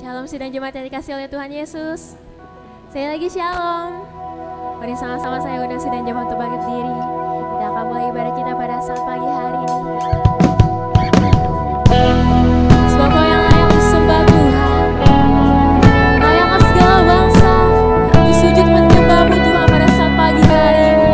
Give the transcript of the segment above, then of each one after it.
Shalom sidang jemaat yang dikasih oleh Tuhan Yesus. Saya lagi shalom. Mari sama-sama saya undang sidang jemaat untuk bangkit berdiri. Kita akan mulai ibadah kita pada saat pagi hari ini. Sebab Kau yang layak disembah Tuhan, layaklah segala bangsa disujud menyembah-Mu Tuhan pada saat pagi hari ini.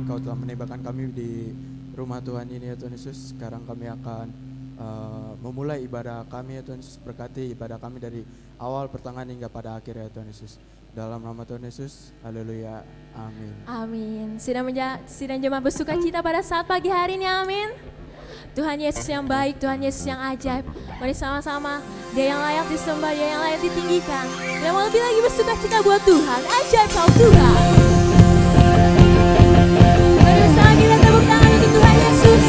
Engkau telah menembakkan kami di rumah Tuhan ini ya Tuhan Yesus. Sekarang kami akan memulai ibadah kami ya Tuhan Yesus. Berkati ibadah kami dari awal, pertengahan hingga pada akhir ya Tuhan Yesus. Dalam nama Tuhan Yesus, haleluya, amin. Amin. Sidang jemaat bersuka cita pada saat pagi hari ini, amin. Tuhan Yesus yang baik, Tuhan Yesus yang ajaib. Mari sama-sama, Dia yang layak disembah, Dia yang layak ditinggikan. Yang mau lebih lagi bersuka cita buat Tuhan, ajaib kau Tuhan. Mari bersama kita tepuk tangan untuk Tuhan Yesus.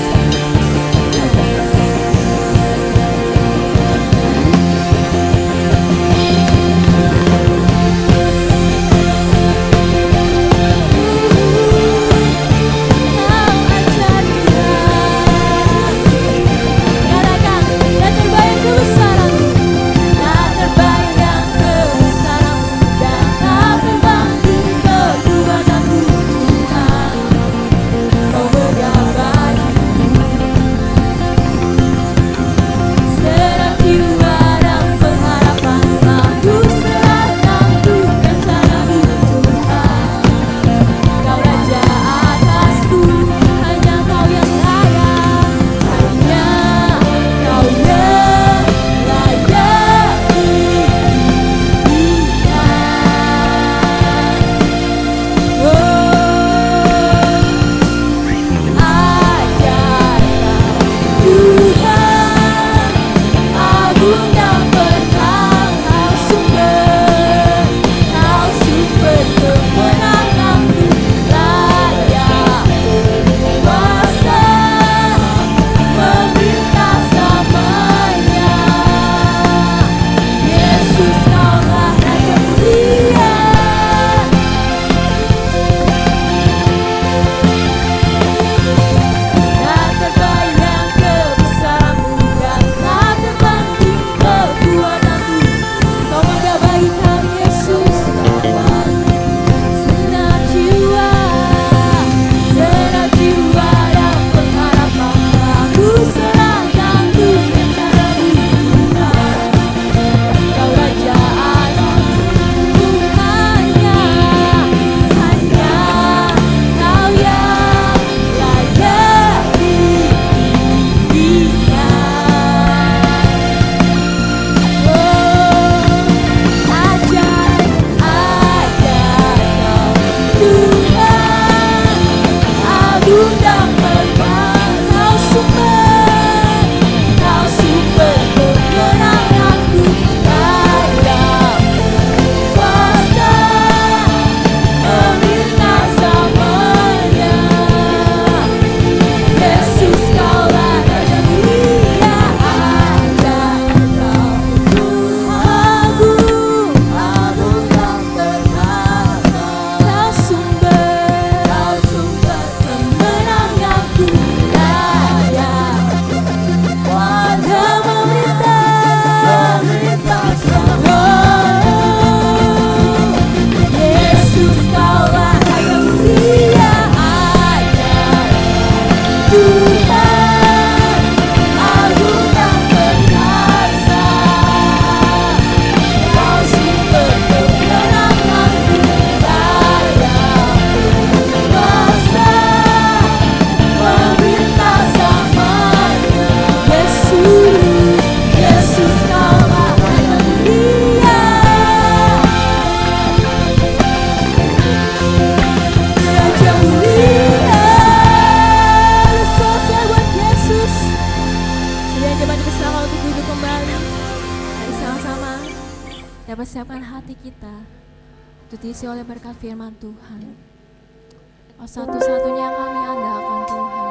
Persiapkan hati kita untuk diisi oleh berkat firman Tuhan. Oh, satu-satunya yang kami andalkan Tuhan.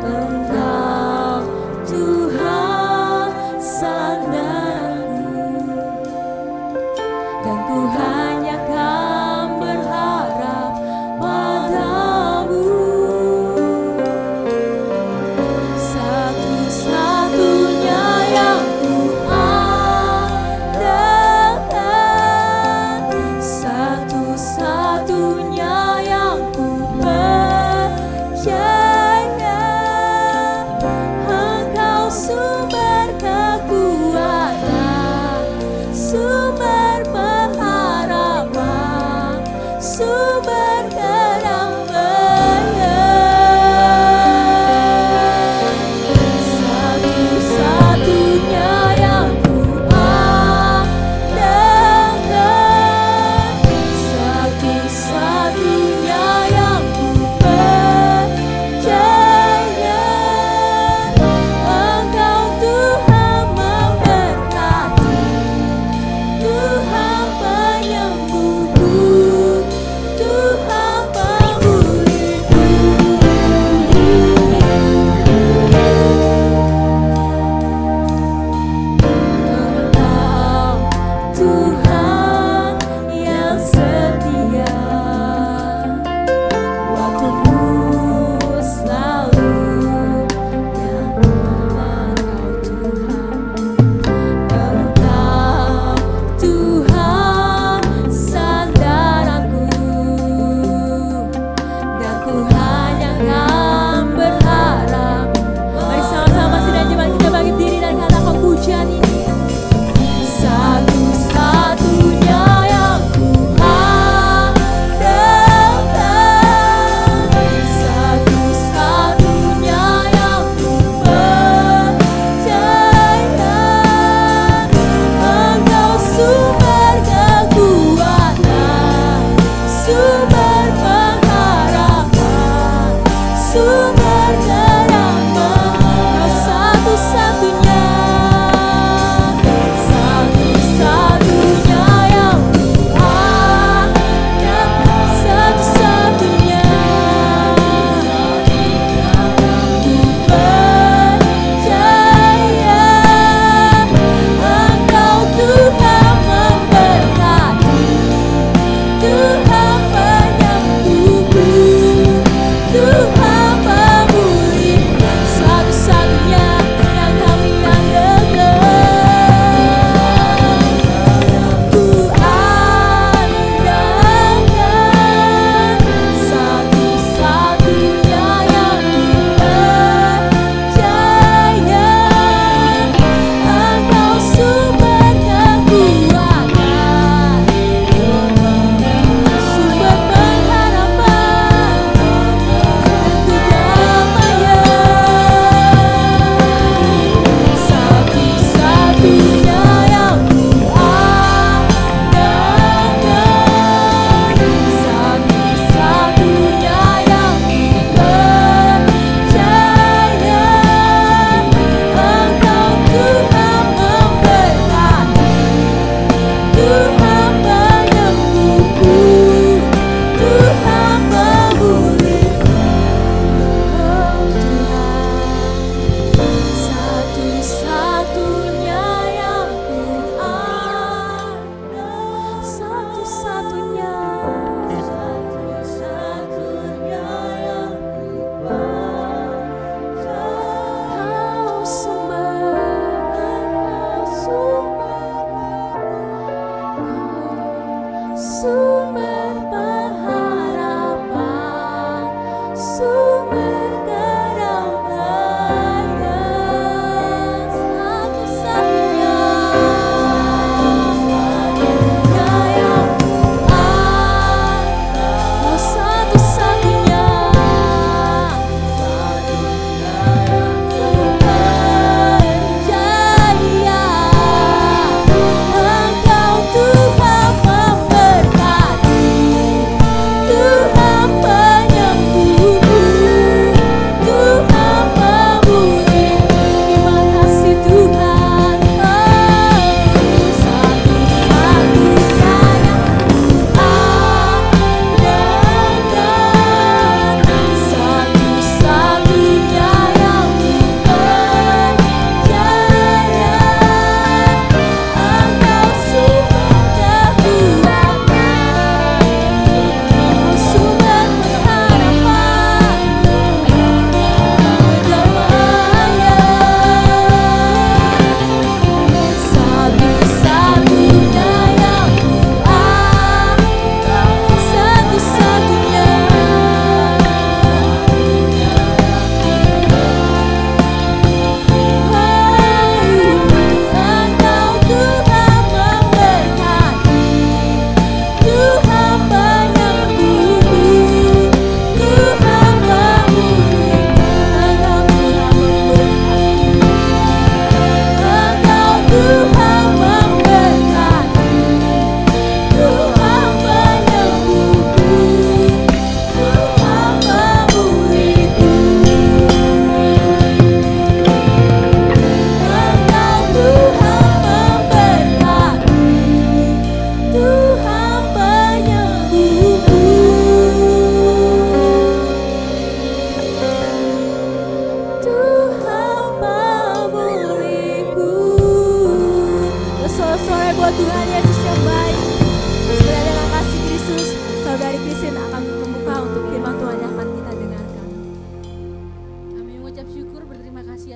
Engkau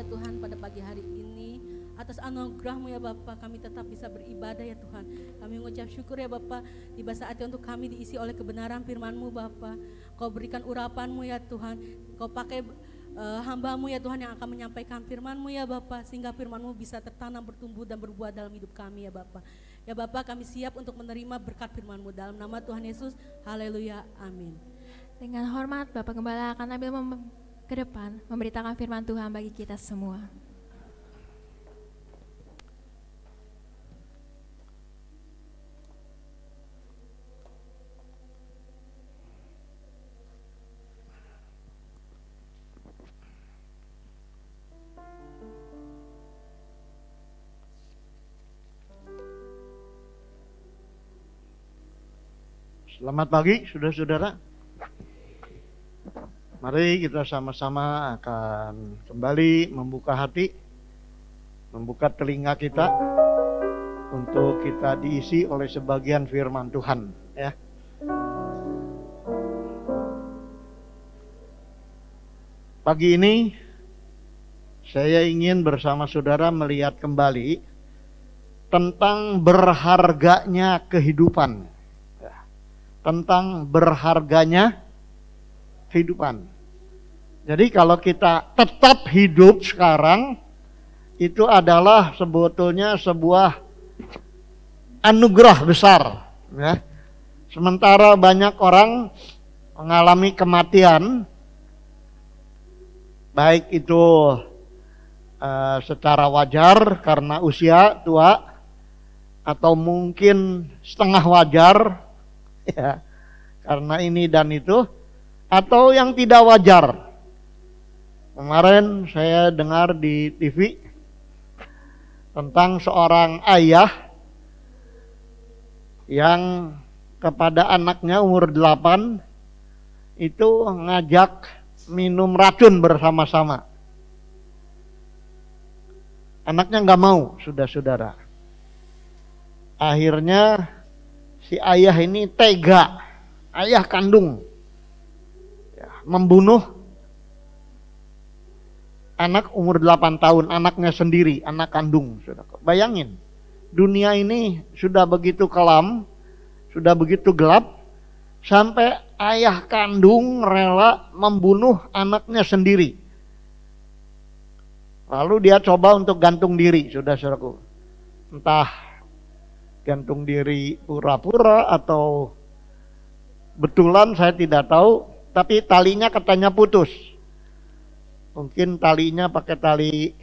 Tuhan pada pagi hari ini. Atas anugerah-Mu ya Bapa, kami tetap bisa beribadah ya Tuhan. Kami mengucap syukur ya Bapa, tiba saatnya untuk kami diisi oleh kebenaran firman-Mu Bapa. Kau berikan urapan-Mu ya Tuhan, Kau pakai hamba-Mu ya Tuhan yang akan menyampaikan firman-Mu ya Bapa, sehingga firman-Mu bisa tertanam, bertumbuh dan berbuah dalam hidup kami ya Bapa. Ya Bapa, kami siap untuk menerima berkat firman-Mu dalam nama Tuhan Yesus. Haleluya, amin. Dengan hormat Bapak Gembala akan ambil ke depan memberitakan firman Tuhan bagi kita semua. Selamat pagi, saudara-saudara. Mari kita sama-sama akan kembali membuka hati, membuka telinga kita untuk kita diisi oleh sebagian firman Tuhan, ya. Pagi ini saya ingin bersama saudara melihat kembali tentang berharganya kehidupan. Tentang berharganya kehidupan. Jadi kalau kita tetap hidup sekarang, itu adalah sebetulnya sebuah anugerah besar, ya. Sementara banyak orang mengalami kematian, baik itu secara wajar karena usia tua, atau mungkin setengah wajar, ya, karena ini dan itu, atau yang tidak wajar. Kemarin saya dengar di TV tentang seorang ayah yang kepada anaknya umur 8 itu ngajak minum racun bersama-sama. Anaknya nggak mau, saudara-saudara. Akhirnya si ayah ini tega, ayah kandung, ya, membunuh anak umur 8 tahun, anaknya sendiri, anak kandung. Bayangin, dunia ini sudah begitu kelam, sudah begitu gelap, sampai ayah kandung rela membunuh anaknya sendiri. Lalu dia coba untuk gantung diri, saudara-saudaraku. Entah gantung diri pura-pura atau betulan, saya tidak tahu, tapi talinya katanya putus. Mungkin talinya pakai tali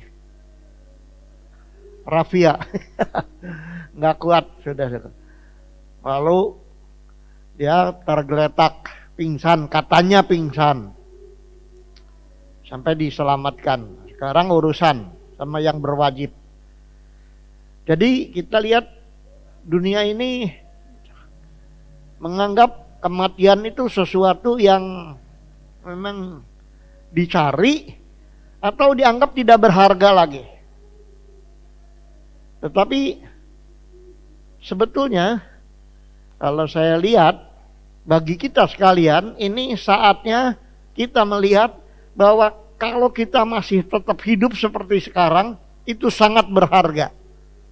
rafia. Nggak kuat, saudara. Lalu dia tergeletak, pingsan, katanya pingsan. Sampai diselamatkan. Sekarang urusan sama yang berwajib. Jadi kita lihat dunia ini menganggap kematian itu sesuatu yang memang dicari atau dianggap tidak berharga lagi. Tetapi sebetulnya kalau saya lihat, bagi kita sekalian ini saatnya kita melihat bahwa kalau kita masih tetap hidup seperti sekarang, itu sangat berharga.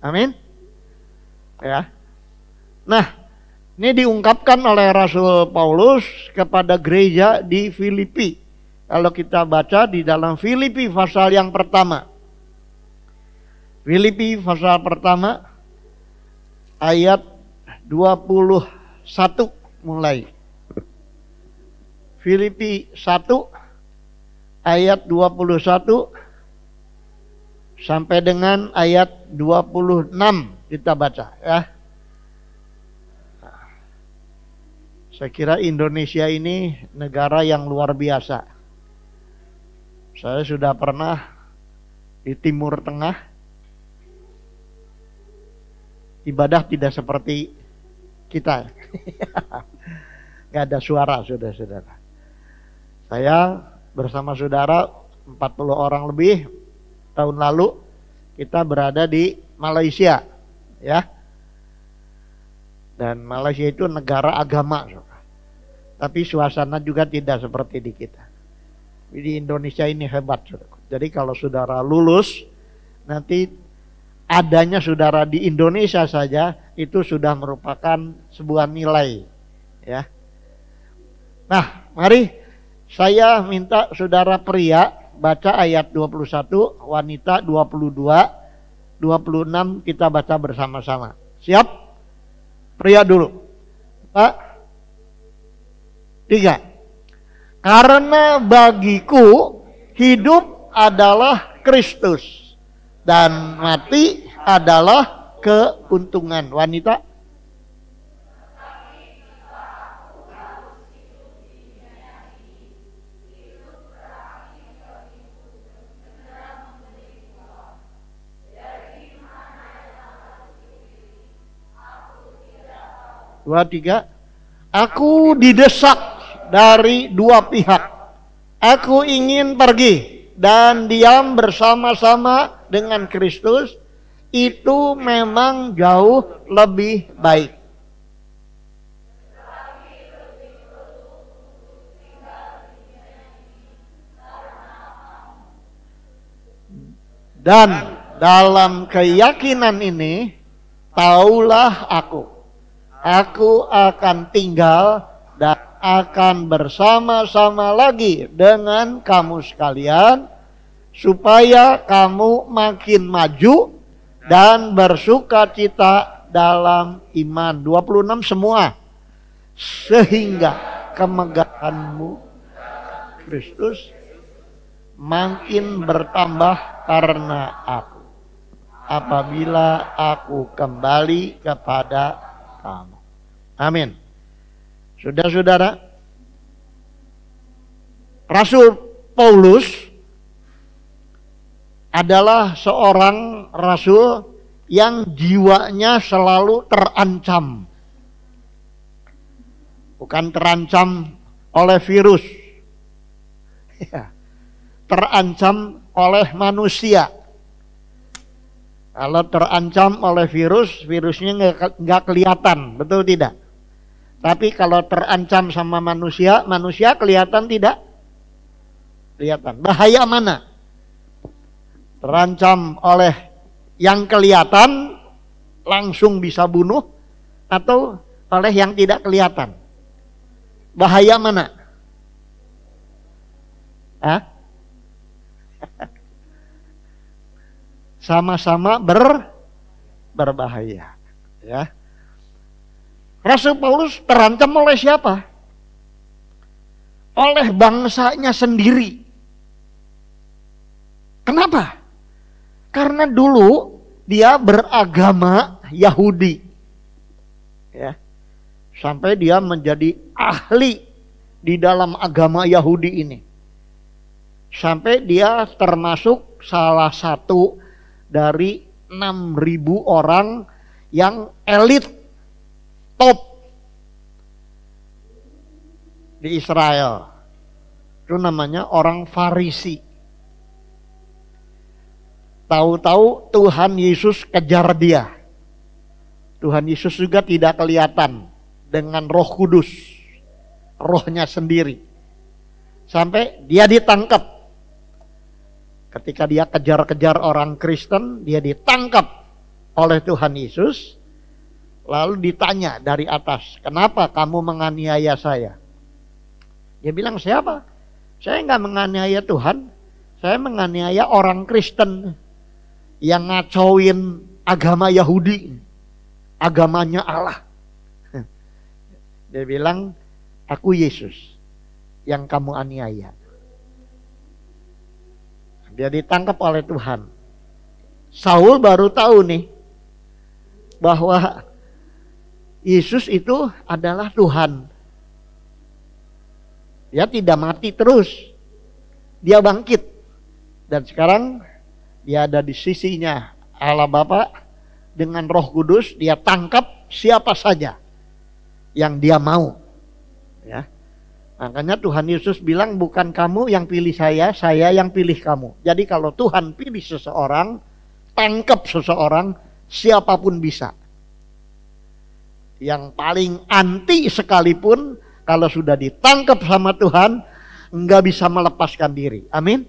Amin. Ya. Nah, ini diungkapkan oleh Rasul Paulus kepada gereja di Filipi. Kalau kita baca di dalam Filipi pasal yang pertama. Filipi pasal pertama ayat 21 mulai. Filipi 1 ayat 21 sampai dengan ayat 26 kita baca, ya. Saya kira Indonesia ini negara yang luar biasa. Saya sudah pernah di Timur Tengah. Ibadah tidak seperti kita. Gak ada suara, saudara-saudara. Saya bersama saudara 40 orang lebih tahun lalu kita berada di Malaysia, ya. Dan Malaysia itu negara agama, tapi suasana juga tidak seperti di kita. Di Indonesia ini hebat, saudara. Jadi kalau saudara lulus, nanti adanya saudara di Indonesia saja itu sudah merupakan sebuah nilai, ya. Nah, mari saya minta saudara pria baca ayat 21, wanita 22, 26 kita baca bersama-sama. Siap? Pria dulu. Pak, 3. Karena bagiku hidup adalah Kristus dan mati adalah keuntungan. Wanita? Dua, tiga. Aku didesak dari dua pihak. Aku ingin pergi dan diam bersama-sama dengan Kristus. Itu memang jauh lebih baik. Dan dalam keyakinan ini, taulah aku akan tinggal dan akan bersama-sama lagi dengan kamu sekalian, supaya kamu makin maju dan bersuka cita dalam iman. 26 semua. Sehingga kemegahanmu Kristus makin bertambah karena aku, apabila aku kembali kepada kamu. Amin. Saudara-saudara, Rasul Paulus adalah seorang rasul yang jiwanya selalu terancam. Bukan terancam oleh virus, terancam oleh manusia. Kalau terancam oleh virus, virusnya nggak kelihatan, betul tidak? Tapi kalau terancam sama manusia, manusia kelihatan tidak? Kelihatan. Bahaya mana? Terancam oleh yang kelihatan, langsung bisa bunuh, atau oleh yang tidak kelihatan? Bahaya mana? Hah? Sama-sama berbahaya, ya. Rasul Paulus terancam oleh siapa? Oleh bangsanya sendiri. Kenapa? Karena dulu dia beragama Yahudi, ya. Sampai dia menjadi ahli di dalam agama Yahudi ini. Sampai dia termasuk salah satu dari 6.000 orang yang elit top di Israel. Itu namanya orang Farisi. Tahu-tahu Tuhan Yesus kejar dia. Tuhan Yesus juga tidak kelihatan dengan Roh Kudus, rohnya sendiri. Sampai dia ditangkap. Ketika dia kejar-kejar orang Kristen, dia ditangkap oleh Tuhan Yesus. Lalu ditanya dari atas, kenapa kamu menganiaya saya? Dia bilang, siapa? Saya nggak menganiaya Tuhan. Saya menganiaya orang Kristen yang ngacauin agama Yahudi, agamanya Allah. Dia bilang, aku Yesus yang kamu aniaya. Dia ditangkap oleh Tuhan. Saul baru tahu nih bahwa Yesus itu adalah Tuhan. Dia tidak mati terus. Dia bangkit. Dan sekarang dia ada di sisinya Allah Bapa dengan Roh Kudus. Dia tangkap siapa saja yang dia mau. Ya. Makanya Tuhan Yesus bilang, bukan kamu yang pilih saya yang pilih kamu. Jadi kalau Tuhan pilih seseorang, tangkap seseorang, siapapun bisa. Yang paling anti sekalipun, kalau sudah ditangkap sama Tuhan, enggak bisa melepaskan diri. Amin.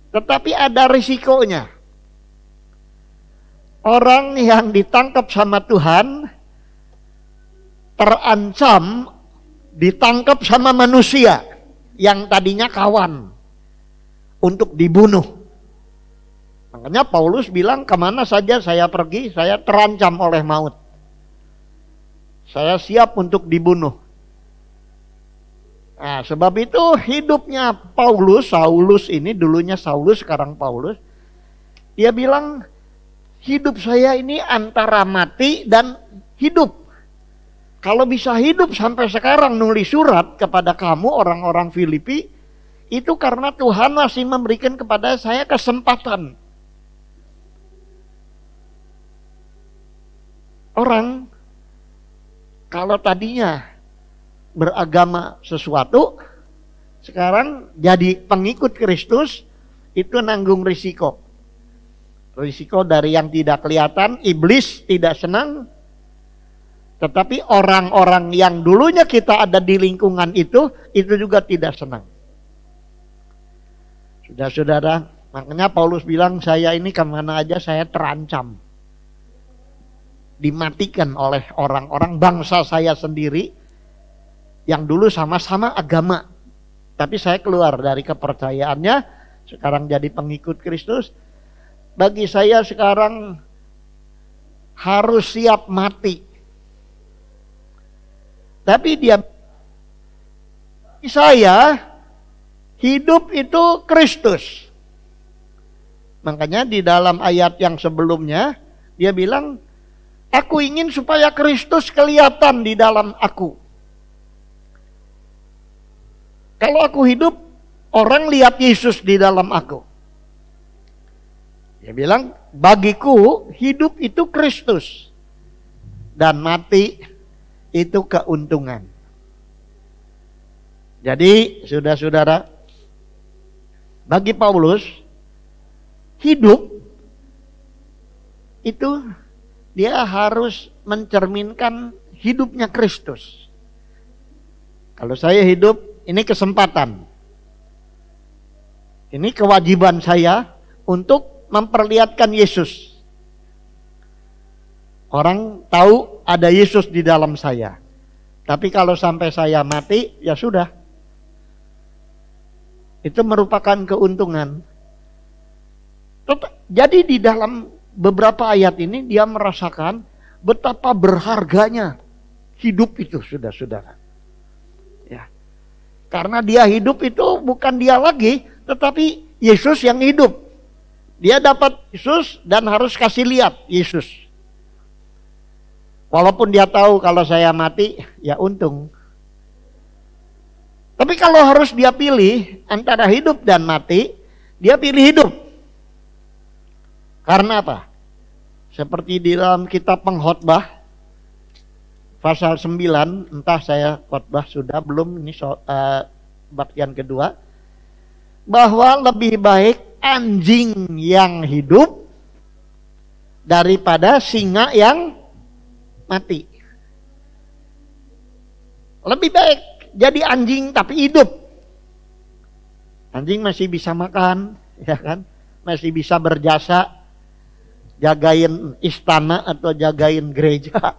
Tetapi ada risikonya. Orang yang ditangkap sama Tuhan terancam ditangkap sama manusia yang tadinya kawan untuk dibunuh. Makanya Paulus bilang, kemana saja saya pergi, saya terancam oleh maut. Saya siap untuk dibunuh. Nah, sebab itu hidupnya Paulus, Saulus ini dulunya Saulus, sekarang Paulus. Dia bilang, hidup saya ini antara mati dan hidup. Kalau bisa hidup sampai sekarang nulis surat kepada kamu orang-orang Filipi, itu karena Tuhan masih memberikan kepada saya kesempatan. Orang kalau tadinya beragama sesuatu, sekarang jadi pengikut Kristus, itu nanggung risiko. Risiko dari yang tidak kelihatan, iblis tidak senang. Tetapi orang-orang yang dulunya kita ada di lingkungan itu juga tidak senang. Saudara-saudara, makanya Paulus bilang, saya ini kemana aja saya terancam. Dimatikan oleh orang-orang bangsa saya sendiri, yang dulu sama-sama agama. Tapi saya keluar dari kepercayaannya, sekarang jadi pengikut Kristus. Bagi saya sekarang harus siap mati. Tapi saya hidup itu Kristus. Makanya di dalam ayat yang sebelumnya dia bilang, aku ingin supaya Kristus kelihatan di dalam aku. Kalau aku hidup, orang lihat Yesus di dalam aku. Dia bilang, bagiku hidup itu Kristus dan mati itu keuntungan. Jadi, saudara-saudara, bagi Paulus, hidup itu dia harus mencerminkan hidupnya Kristus. Kalau saya hidup, ini kesempatan. Ini kewajiban saya untuk memperlihatkan Yesus. Orang tahu ada Yesus di dalam saya. Tapi kalau sampai saya mati, ya sudah. Itu merupakan keuntungan. Jadi di dalam beberapa ayat ini dia merasakan betapa berharganya hidup itu, saudara-saudara. Ya. Karena dia hidup itu bukan dia lagi, tetapi Yesus yang hidup. Dia dapat Yesus dan harus kasih lihat Yesus. Walaupun dia tahu kalau saya mati, ya untung. Tapi kalau harus dia pilih antara hidup dan mati, dia pilih hidup. Karena apa? Seperti di dalam kitab Pengkhotbah, pasal 9, entah saya khotbah sudah belum, ini bagian kedua, bahwa lebih baik anjing yang hidup daripada singa yang mati. Lebih baik jadi anjing tapi hidup. Anjing masih bisa makan, ya kan? Masih bisa berjasa, jagain istana atau jagain gereja.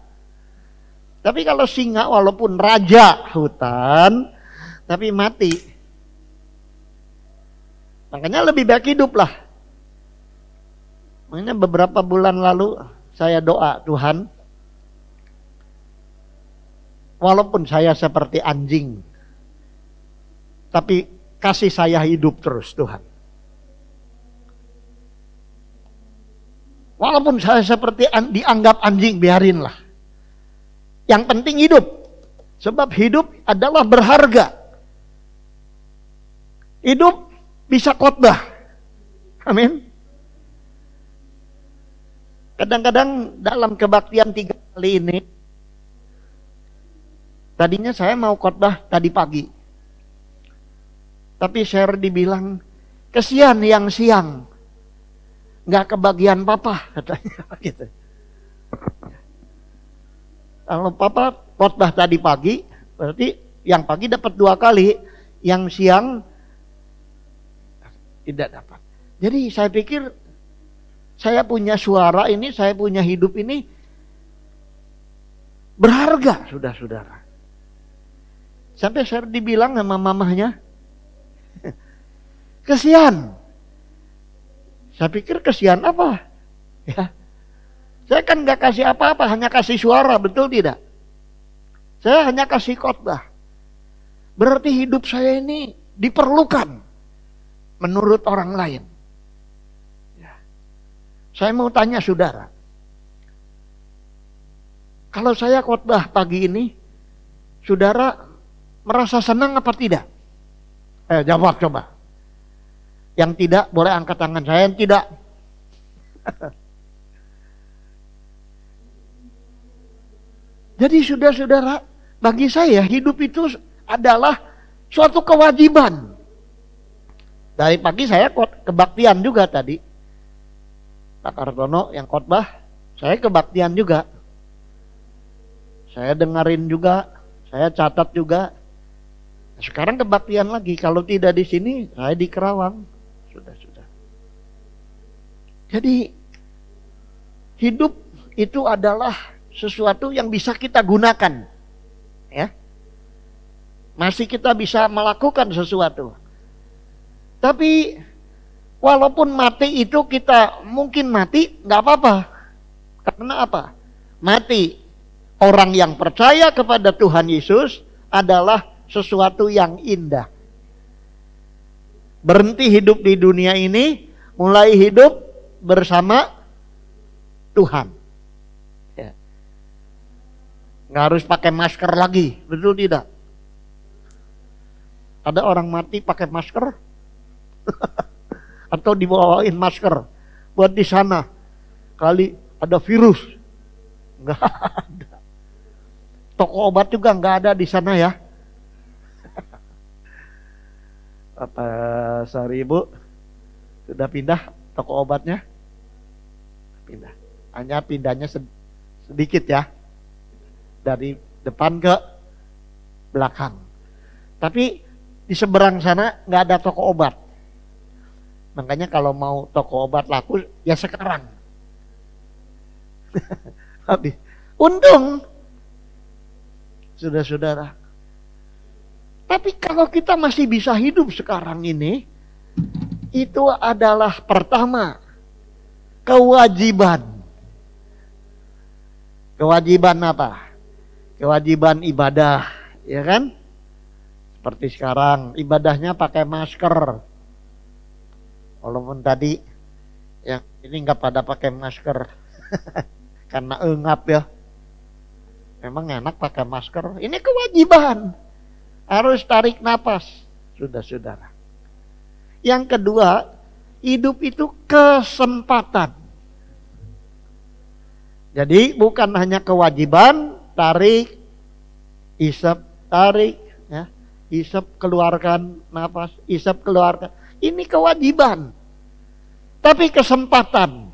Tapi kalau singa walaupun raja hutan, tapi mati. Makanya lebih baik hidup lah. Makanya beberapa bulan lalu saya doa, Tuhan, walaupun saya seperti anjing, tapi kasih saya hidup terus, Tuhan. Walaupun saya seperti dianggap anjing, biarinlah. Yang penting hidup. Sebab hidup adalah berharga. Hidup bisa khotbah. Amin. Kadang-kadang dalam kebaktian 3 kali ini, tadinya saya mau khotbah tadi pagi. Tapi share dibilang, kesian yang siang. Nggak kebagian papa, katanya gitu. Kalau papa khotbah tadi pagi, berarti yang pagi dapat 2 kali, yang siang tidak dapat. Jadi saya pikir saya punya suara ini, saya punya hidup ini berharga, saudara-saudara. Sampai saya dibilang sama mamahnya, kesian. Saya pikir kesian apa? Ya, saya kan nggak kasih apa-apa, hanya kasih suara, betul tidak? Saya hanya kasih khotbah. Berarti hidup saya ini diperlukan menurut orang lain. Ya. Saya mau tanya saudara, kalau saya khotbah pagi ini, saudara merasa senang apa tidak? Jawab coba. Yang tidak boleh angkat tangan. Saya yang tidak. Jadi saudara-saudara, bagi saya hidup itu adalah suatu kewajiban. Dari pagi saya kebaktian juga tadi. Pak Kartono yang khotbah, saya kebaktian juga. Saya dengerin juga, saya catat juga. Sekarang kebaktian lagi. Kalau tidak di sini, saya di Kerawang. Sudah. Jadi hidup itu adalah sesuatu yang bisa kita gunakan. Ya. Masih kita bisa melakukan sesuatu. Tapi walaupun mati itu kita mungkin mati, nggak apa-apa. Karena apa? Mati orang yang percaya kepada Tuhan Yesus adalah sesuatu yang indah. Berhenti hidup di dunia ini, mulai hidup bersama Tuhan. Ya. Nggak harus pakai masker lagi, betul tidak? Ada orang mati pakai masker? Atau dibawain masker buat di sana kali ada virus? Nggak ada. Toko obat juga nggak ada di sana ya. Apa sorry Ibu, sudah pindah toko obatnya? Pindah. Hanya pindahnya sedikit ya, dari depan ke belakang. Tapi di seberang sana nggak ada toko obat. Makanya kalau mau toko obat laku ya sekarang. Habis. Untung, saudara-saudara. Tapi kalau kita masih bisa hidup sekarang ini, itu adalah pertama, kewajiban. Kewajiban apa? Kewajiban ibadah, ya kan? Seperti sekarang, ibadahnya pakai masker. Walaupun tadi, yang ini nggak pada pakai masker. Karena engap ya. Memang enak pakai masker. Ini kewajiban. Harus tarik napas, saudara. Yang kedua, hidup itu kesempatan. Jadi bukan hanya kewajiban, tarik, isap, tarik, ya, isap keluarkan napas, isap keluarkan. Ini kewajiban. Tapi kesempatan.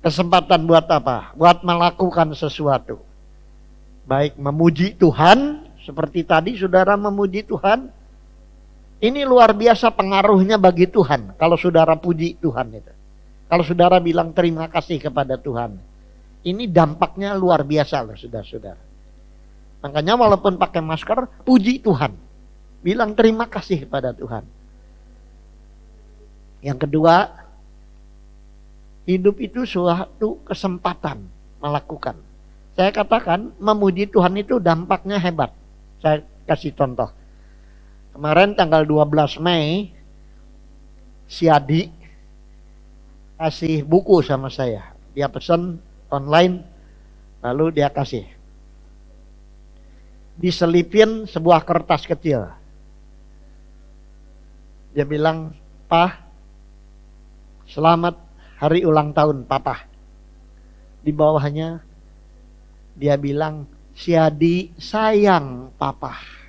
Kesempatan buat apa? Buat melakukan sesuatu. Baik memuji Tuhan, seperti tadi saudara memuji Tuhan. Ini luar biasa pengaruhnya bagi Tuhan kalau saudara puji Tuhan itu. Kalau saudara bilang terima kasih kepada Tuhan. Ini dampaknya luar biasa loh saudara-saudara. Makanya walaupun pakai masker, puji Tuhan. Bilang terima kasih kepada Tuhan. Yang kedua, hidup itu suatu kesempatan melakukan. Saya katakan memuji Tuhan itu dampaknya hebat. Saya kasih contoh. Kemarin tanggal 12 Mei, si Adi kasih buku sama saya. Dia pesan online, lalu dia kasih. Diselipin sebuah kertas kecil. Dia bilang, "Pak, selamat hari ulang tahun Papa." Di bawahnya dia bilang, "Si Adi sayang Papa."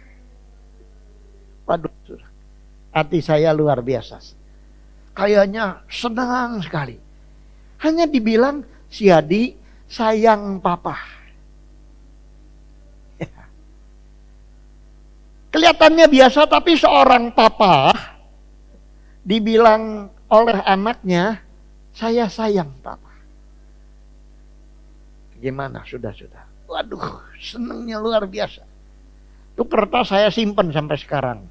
Waduh, hati saya luar biasa. Kayaknya senang sekali. Hanya dibilang si Adi sayang Papa. Ya. Kelihatannya biasa, tapi seorang papa dibilang oleh anaknya, saya sayang Papa. Gimana sudah. Waduh, senengnya luar biasa. Itu kertas saya simpen sampai sekarang.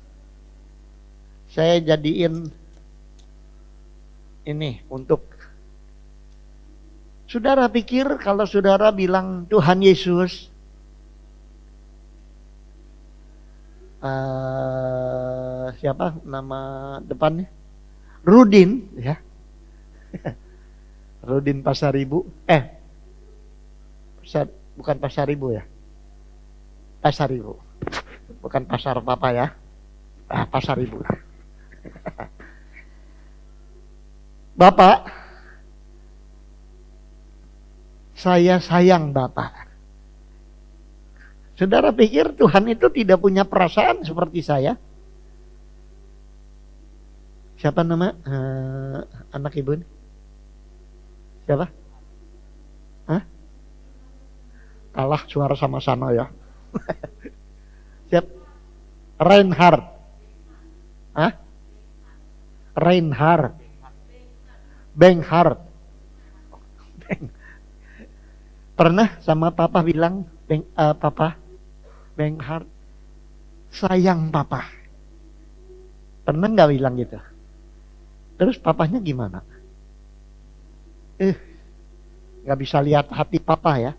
Saya jadiin ini untuk saudara pikir kalau saudara bilang Tuhan Yesus, siapa nama depannya? Rudin, ya. Rudin Pasaribu. Bukan Pasaribu ya. Pasaribu. Bukan pasar Papa ya. Pasaribu lah. Bapak, saya sayang Bapak. Saudara pikir Tuhan itu tidak punya perasaan seperti saya? Siapa nama anak ibu ini? Siapa? Hah? Kalah suara sama Sano ya. Siap? Reinhard. Hah? Reinhard. Benghard. Pernah sama Papa bilang, Papa, Benghard, sayang Papa. Pernah nggak bilang gitu? Terus papanya gimana? Nggak bisa lihat hati Papa ya.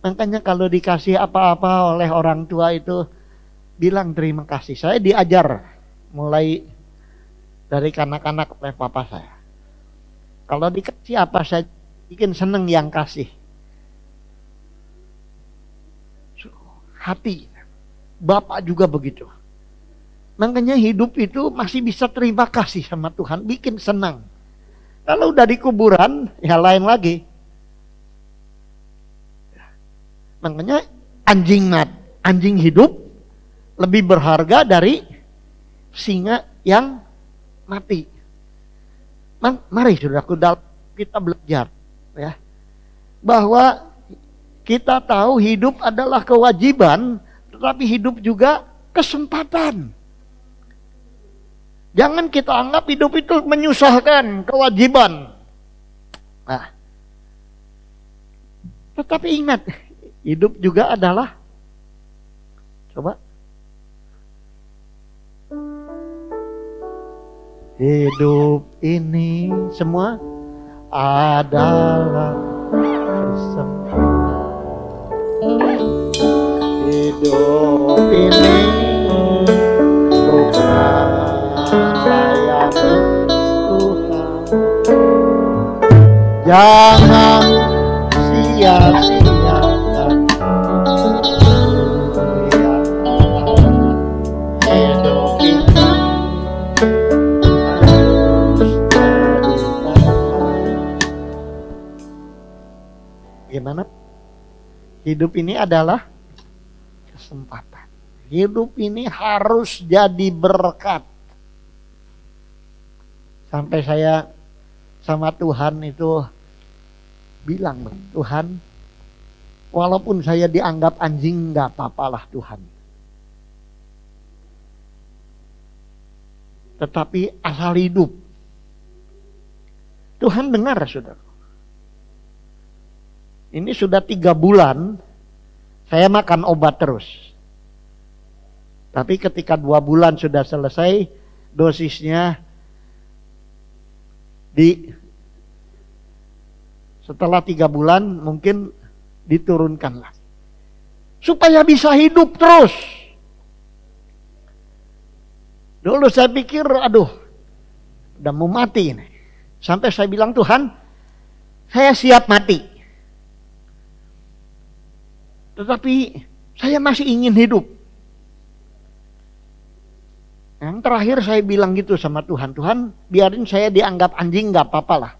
Makanya kalau dikasih apa-apa oleh orang tua itu bilang terima kasih. Saya diajar mulai dari kanak-kanak oleh Papa saya. Kalau dikasih apa saya bikin seneng yang kasih. Hati. Bapak juga begitu. Makanya hidup itu masih bisa terima kasih sama Tuhan, bikin senang. Kalau udah di kuburan, ya lain lagi. Makanya anjing hidup lebih berharga dari singa yang mati. Mari saudaraku, kita belajar ya, bahwa kita tahu hidup adalah kewajiban, tetapi hidup juga kesempatan. Jangan kita anggap hidup itu menyusahkan, kewajiban. Nah, tetapi ingat, hidup juga adalah, coba, hidup ini semua adalah kesempatan. Hidup ini bukan layak Tuhan. Jangan sia-siakan hidup ini. Gimana? Hidup ini adalah kesempatan. Hidup ini harus jadi berkat. Sampai saya sama Tuhan itu bilang, Tuhan, walaupun saya dianggap anjing, gak apa-apalah Tuhan. Tetapi asal hidup. Tuhan dengar, saudara. Ini sudah 3 bulan, saya makan obat terus. Tapi ketika 2 bulan sudah selesai, dosisnya setelah 3 bulan mungkin diturunkan lagi. Supaya bisa hidup terus. Dulu saya pikir, aduh, udah mau mati ini. Sampai saya bilang, Tuhan, saya siap mati. Tetapi saya masih ingin hidup. Yang terakhir saya bilang gitu sama Tuhan, Tuhan biarin saya dianggap anjing gak apa-apa lah.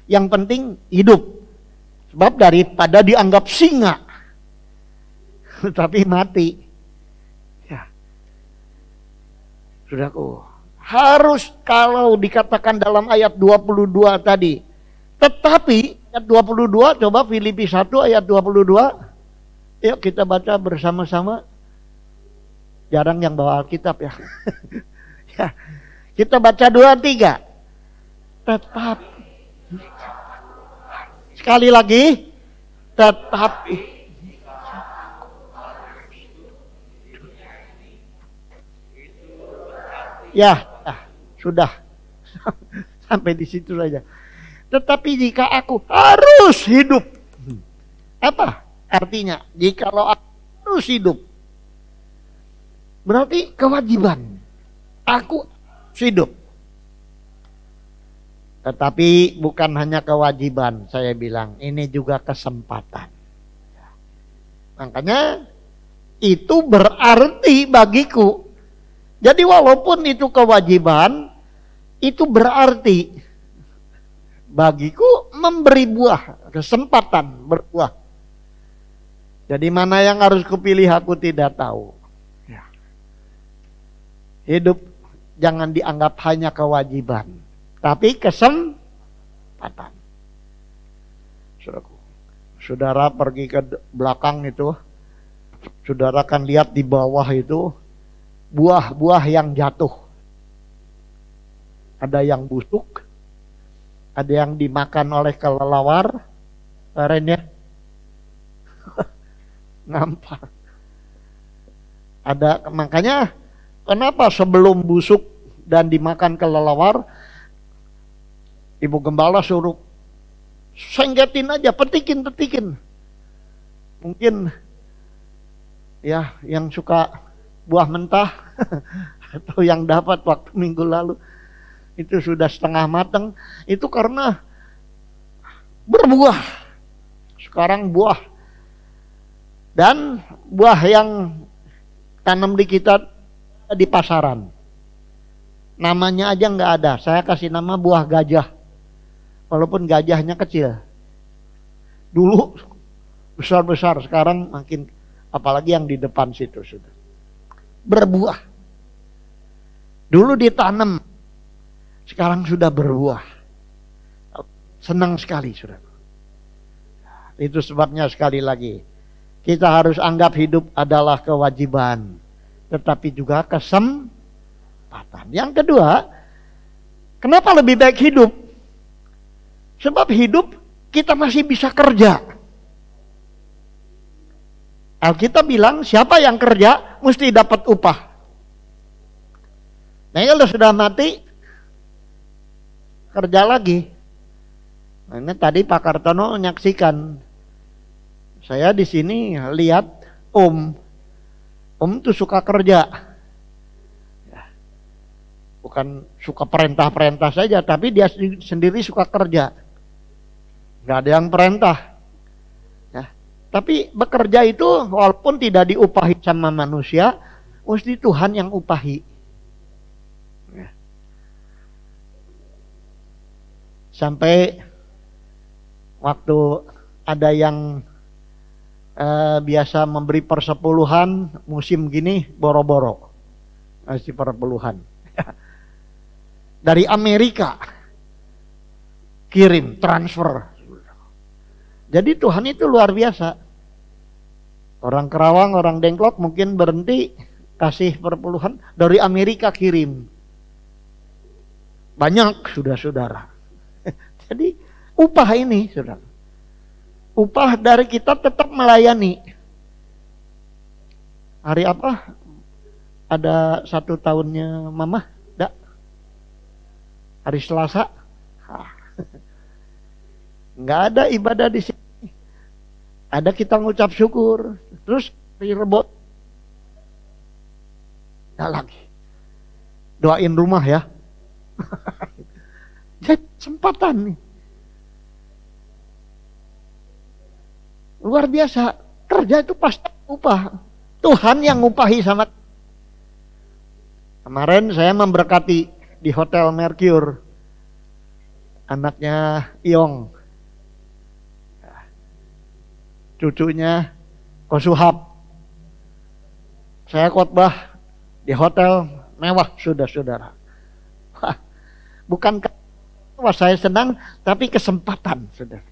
Yang penting hidup. Sebab daripada dianggap singa, tapi mati. Ya. Saudaraku, harus kalau dikatakan dalam ayat 22 tadi. Tetapi ayat 22, coba Filipi 1 ayat 22. Yuk kita baca bersama-sama. Jarang yang bawa Alkitab ya. Ya, Kita baca 2, 3. Tetap. Sekali lagi. Tetap. Ya, sudah. Sampai di situ saja. Tetapi jika aku harus hidup. Apa artinya? Jikalau aku harus hidup. Berarti kewajiban. Aku harus hidup. Tetapi bukan hanya kewajiban, saya bilang. Ini juga kesempatan. Makanya itu berarti bagiku. Jadi walaupun itu kewajiban, itu berarti bagiku memberi buah, kesempatan berbuah. Jadi mana yang harus kupilih aku tidak tahu. Hidup jangan dianggap hanya kewajiban, tapi kesempatan. Saudara pergi ke belakang itu, saudara kan lihat di bawah itu buah-buah yang jatuh. Ada yang busuk, ada yang dimakan oleh kelelawar, keren ya. Nampak. Makanya kenapa sebelum busuk dan dimakan kelelawar, ibu gembala suruh senggetin aja, petikin. Mungkin ya yang suka buah mentah atau yang dapat waktu minggu lalu itu sudah setengah matang, itu karena berbuah. Sekarang buah dan buah yang tanam di kita di pasaran, namanya aja nggak ada. Saya kasih nama buah gajah, walaupun gajahnya kecil. Dulu besar-besar, sekarang makin, apalagi yang di depan situ sudah berbuah. Dulu ditanam, sekarang sudah berbuah. Senang sekali, saudara. Itu sebabnya sekali lagi, kita harus anggap hidup adalah kewajiban, tetapi juga kesempatan. Yang kedua, kenapa lebih baik hidup? Sebab hidup kita masih bisa kerja. Alkitab bilang siapa yang kerja mesti dapat upah. Nah kalau sudah mati, kerja lagi. Nah, ini tadi Pak Kartono menyaksikan. Saya di sini lihat Om tuh suka kerja. Bukan suka perintah-perintah saja, tapi dia sendiri suka kerja. Gak ada yang perintah. Tapi bekerja itu walaupun tidak diupahi sama manusia, mesti Tuhan yang upahi. Sampai waktu ada yang biasa memberi persepuluhan, musim gini boro-boro ngasih persepuluhan. Dari Amerika kirim, transfer. Jadi Tuhan itu luar biasa. Orang Kerawang, orang Dengklok mungkin berhenti kasih perpuluhan, dari Amerika kirim. Banyak sudah saudara. Jadi upah ini saudara. Upah dari kita tetap melayani. Hari apa? Ada 1 tahunnya Mama? Enggak. Hari Selasa? Enggak ada ibadah di sini. Ada kita ngucap syukur. Terus Rebo. Enggak lagi. Doain rumah ya. Jadi kesempatan nih. Luar biasa. Kerja itu pasti upah. Tuhan yang ngupahi sama. Kemarin saya memberkati di Hotel Mercure. Anaknya Iong. Cucunya Kosuhab. Saya khotbah di hotel mewah sudah saudara. Bukan saya senang, tapi kesempatan saudara.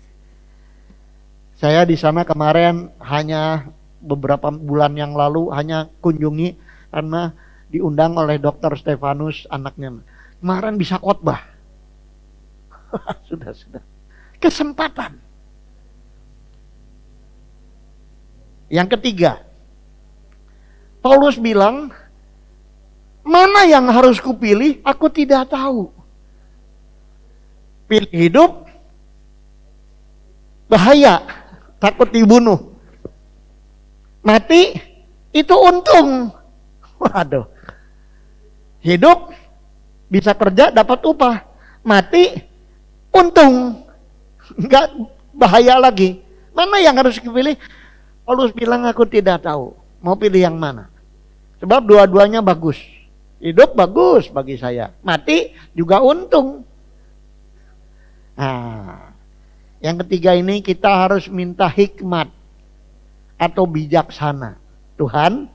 Saya di sana kemarin hanya beberapa bulan yang lalu hanya kunjungi karena diundang oleh Dr. Stefanus anaknya. kemarin bisa khotbah. Sudah. Kesempatan. Yang ketiga, Paulus bilang, mana yang harus kupilih, aku tidak tahu. Pilih hidup, bahaya, takut dibunuh. Mati, itu untung. Waduh. Hidup, bisa kerja, dapat upah. Mati, untung. Enggak bahaya lagi. Mana yang harus dipilih? Paulus bilang, aku tidak tahu. Mau pilih yang mana? Sebab dua-duanya bagus. Hidup bagus bagi saya. Mati juga untung. Nah, yang ketiga ini kita harus minta hikmat atau bijaksana. Tuhan,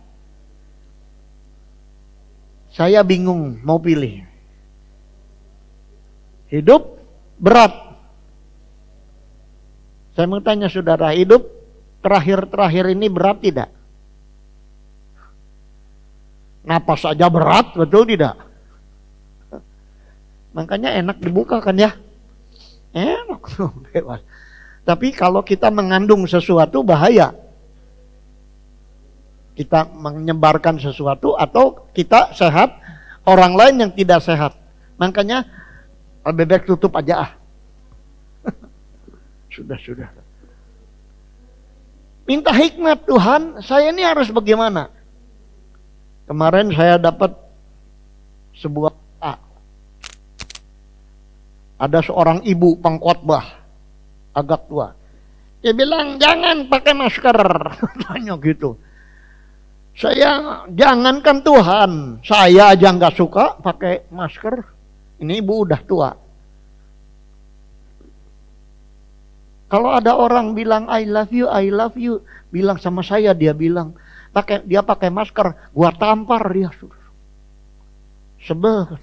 saya bingung mau pilih. Hidup berat. Saya mau tanya saudara, hidup terakhir-terakhir ini berat tidak? Napas saja berat, betul tidak? Makanya enak dibuka kan ya? Enak. Bebas. Tapi kalau kita mengandung sesuatu bahaya. Kita menyebarkan sesuatu atau kita sehat, orang lain yang tidak sehat. Makanya bebek tutup aja ah. Sudah. Minta hikmat, Tuhan, saya ini harus bagaimana? Kemarin saya dapat sebuah ada seorang ibu pengkhotbah agak tua. Dia bilang jangan pakai masker. Tanya gitu. Saya jangankan Tuhan, saya aja nggak suka pakai masker. Ini ibu udah tua. Kalau ada orang bilang I love you, bilang sama saya, dia bilang dia pakai masker, gua tampar dia. Sebel.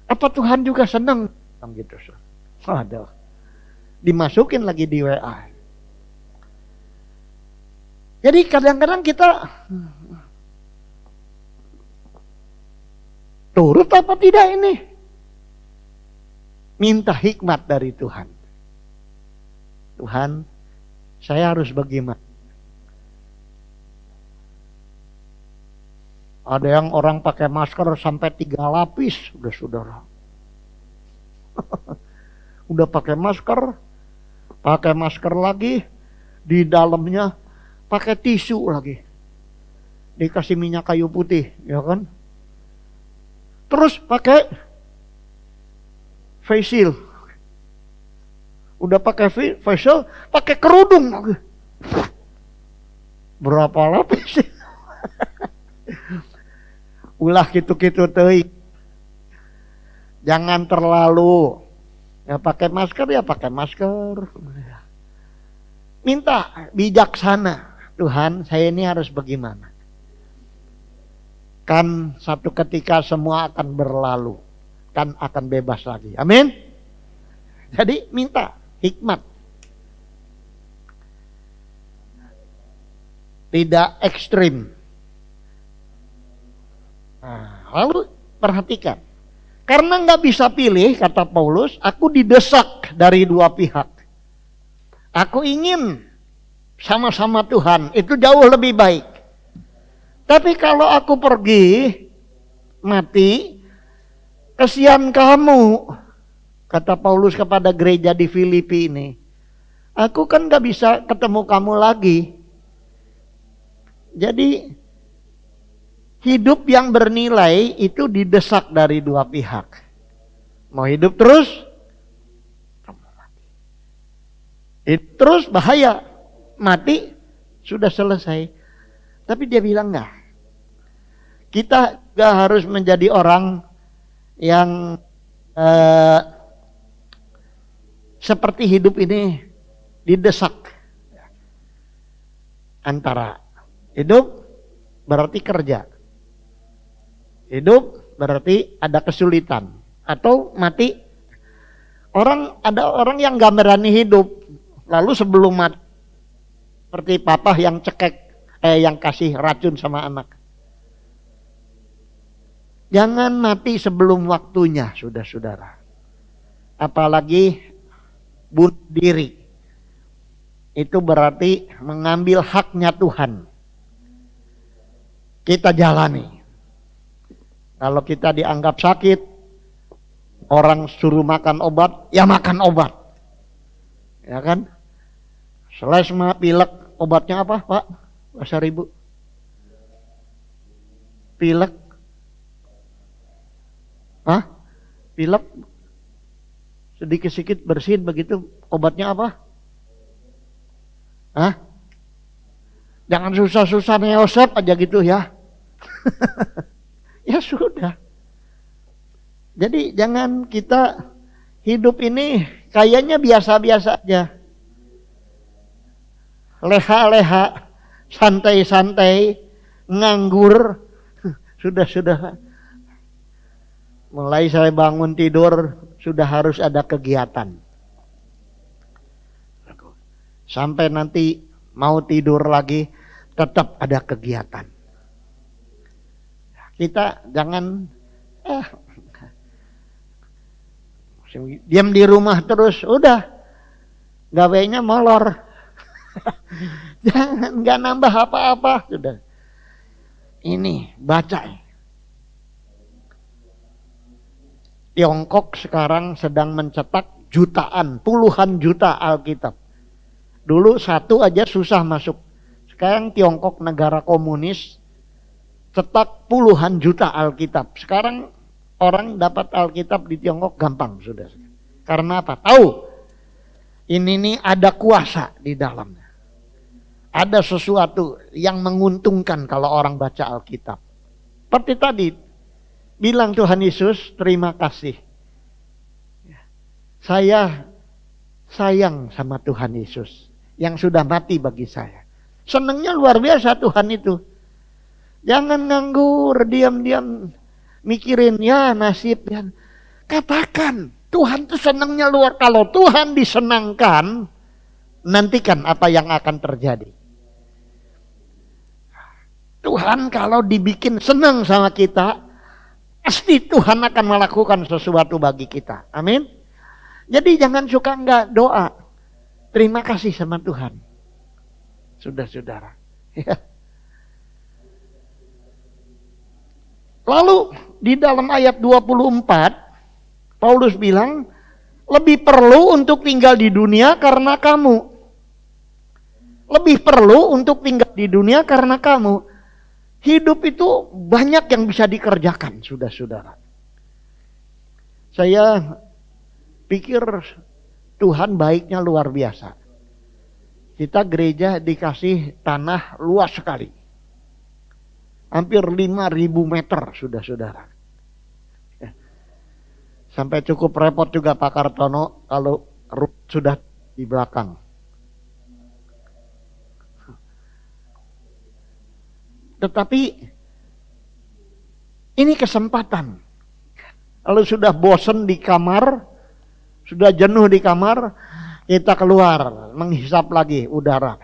Apa Tuhan juga senang? Gitu. Ada. Dimasukin lagi di WA. Jadi kadang-kadang kita turut apa tidak ini? Minta hikmat dari Tuhan. Tuhan, saya harus bagaimana? Ada yang orang pakai masker sampai 3 lapis, udah saudara. Udah pakai masker lagi, di dalamnya pakai tisu lagi. Dikasih minyak kayu putih, ya kan? Terus pakai face shield. Udah pakai face shield, pakai kerudung lagi. Berapa lapis? Ulah gitu-gitu teuing. Jangan terlalu. Ya pakai masker. Minta bijaksana. Tuhan, saya ini harus bagaimana? Kan satu ketika semua akan berlalu. Kan akan bebas lagi. Amin. Jadi minta hikmat. Tidak ekstrim. Nah, lalu perhatikan. Karena nggak bisa pilih, kata Paulus, aku didesak dari dua pihak. Aku ingin sama-sama Tuhan, itu jauh lebih baik. Tapi kalau aku pergi, mati, kesian kamu, kata Paulus kepada gereja di Filipi ini. Aku kan nggak bisa ketemu kamu lagi. Jadi hidup yang bernilai itu didesak dari dua pihak. Mau hidup terus? Terus bahaya. Mati sudah selesai. Tapi dia bilang enggak. Kita gak harus menjadi orang yang seperti hidup ini didesak. Antara hidup berarti kerja. Hidup berarti ada kesulitan. Atau mati. Ada orang yang gak berani hidup. Lalu sebelum mati, seperti papa yang yang kasih racun sama anak. Jangan mati sebelum waktunya, saudara-saudara. Apalagi bunuh diri. Itu berarti mengambil haknya Tuhan. Kita jalani. Kalau kita dianggap sakit, orang suruh makan obat, ya makan obat. Ya kan? Selesma, pilek, obatnya apa, Pak? Bahasa Ibu. Pilek. Hah? Pilek. Sedikit-sedikit bersin begitu, obatnya apa? Hah? Jangan susah-susah neosep aja gitu ya. Ya sudah. Jadi jangan kita hidup ini kayaknya biasa-biasa aja. Leha-leha, santai-santai, nganggur. Sudah. Mulai saya bangun tidur sudah harus ada kegiatan. Sampai nanti mau tidur lagi tetap ada kegiatan. Kita jangan diam di rumah terus, udah gawainya molor. Jangan, nggak nambah apa-apa, sudah. Ini baca. Tiongkok sekarang sedang mencetak jutaan, puluhan juta Alkitab. Dulu satu aja susah masuk. Sekarang Tiongkok negara komunis cetak puluhan juta Alkitab. Sekarang orang dapat Alkitab di Tiongkok gampang, sudah. Karena apa? Tahu. Ini nih ada kuasa di dalamnya. Ada sesuatu yang menguntungkan kalau orang baca Alkitab. Seperti tadi bilang Tuhan Yesus, terima kasih. Saya sayang sama Tuhan Yesus yang sudah mati bagi saya. Senangnya luar biasa Tuhan itu. Jangan nganggur, diam-diam mikirin ya nasib. Ya. Katakan, Tuhan itu senangnya luar. Kalau Tuhan disenangkan, nantikan apa yang akan terjadi. Tuhan kalau dibikin senang sama kita, pasti Tuhan akan melakukan sesuatu bagi kita. Amin. Jadi jangan suka enggak doa. Terima kasih sama Tuhan. Sudah saudara. Ya. Lalu di dalam ayat 24, Paulus bilang, lebih perlu untuk tinggal di dunia karena kamu. Lebih perlu untuk tinggal di dunia karena kamu. Hidup itu banyak yang bisa dikerjakan, sudah saudara. Saya pikir Tuhan baiknya luar biasa. Kita gereja dikasih tanah luas sekali. Hampir 5.000 meter, sudah saudara. Sampai cukup repot juga Pak Kartono kalau sudah di belakang. Tetapi ini kesempatan. Kalau sudah bosan di kamar, sudah jenuh di kamar, kita keluar menghisap lagi udara.